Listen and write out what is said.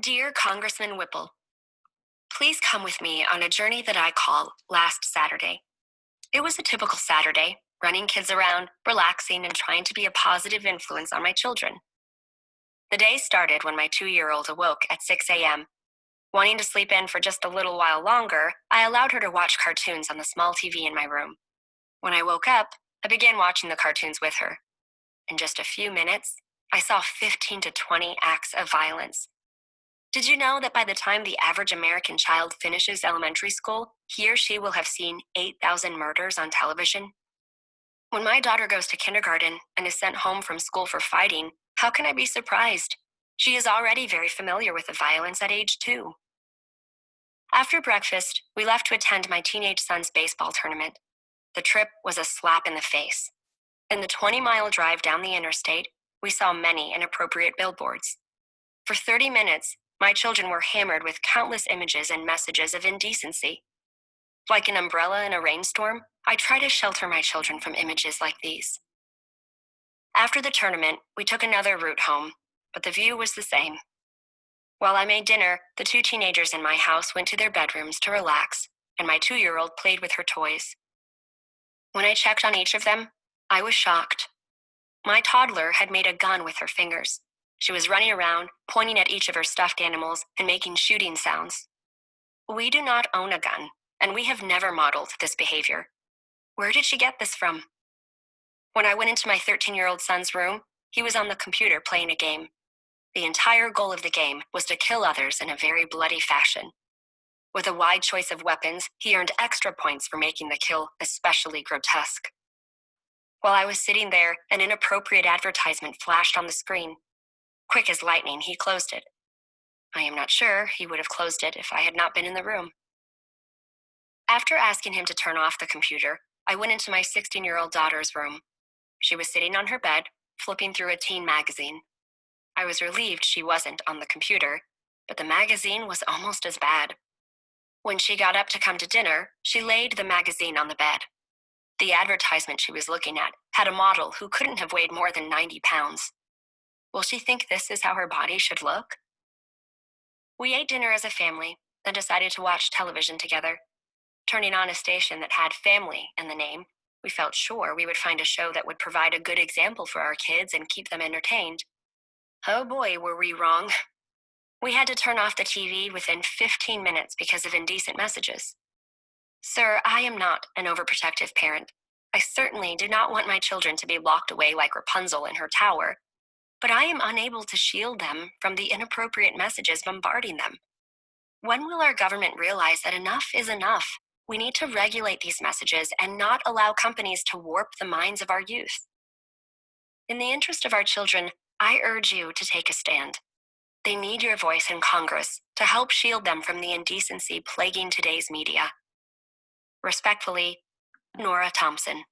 Dear Congressman Whipple, please come with me on a journey that I call Last Saturday. It was a typical Saturday, running kids around, relaxing, and trying to be a positive influence on my children. The day started when my 2-year-old awoke at 6 a.m. Wanting to sleep in for just a little while longer, I allowed her to watch cartoons on the small TV in my room. When I woke up, I began watching the cartoons with her. In just a few minutes, I saw 15 to 20 acts of violence. Did you know that by the time the average American child finishes elementary school, he or she will have seen 8,000 murders on television? When my daughter goes to kindergarten and is sent home from school for fighting, how can I be surprised? She is already very familiar with the violence at age 2. After breakfast, we left to attend my teenage son's baseball tournament. The trip was a slap in the face. In the 20-mile drive down the interstate, we saw many inappropriate billboards. For 30 minutes, my children were hammered with countless images and messages of indecency. Like an umbrella in a rainstorm, I try to shelter my children from images like these. After the tournament, we took another route home, but the view was the same. While I made dinner, the 2 teenagers in my house went to their bedrooms to relax, and my 2-year-old played with her toys. When I checked on each of them, I was shocked. My toddler had made a gun with her fingers. She was running around, pointing at each of her stuffed animals and making shooting sounds. We do not own a gun, and we have never modeled this behavior. Where did she get this from? When I went into my 13-year-old son's room, he was on the computer playing a game. The entire goal of the game was to kill others in a very bloody fashion. With a wide choice of weapons, he earned extra points for making the kill especially grotesque. While I was sitting there, an inappropriate advertisement flashed on the screen. Quick as lightning, he closed it. I am not sure he would have closed it if I had not been in the room. After asking him to turn off the computer, I went into my 16-year-old daughter's room. She was sitting on her bed, flipping through a teen magazine. I was relieved she wasn't on the computer, but the magazine was almost as bad. When she got up to come to dinner, she laid the magazine on the bed. The advertisement she was looking at had a model who couldn't have weighed more than 90 pounds. Will she think this is how her body should look? We ate dinner as a family, then decided to watch television together. Turning on a station that had family in the name, we felt sure we would find a show that would provide a good example for our kids and keep them entertained. Oh boy, were we wrong. We had to turn off the TV within 15 minutes because of indecent messages. Sir, I am not an overprotective parent. I certainly do not want my children to be locked away like Rapunzel in her tower, but I am unable to shield them from the inappropriate messages bombarding them. When will our government realize that enough is enough? We need to regulate these messages and not allow companies to warp the minds of our youth. In the interest of our children, I urge you to take a stand. They need your voice in Congress to help shield them from the indecency plaguing today's media. Respectfully, Nora Thompson.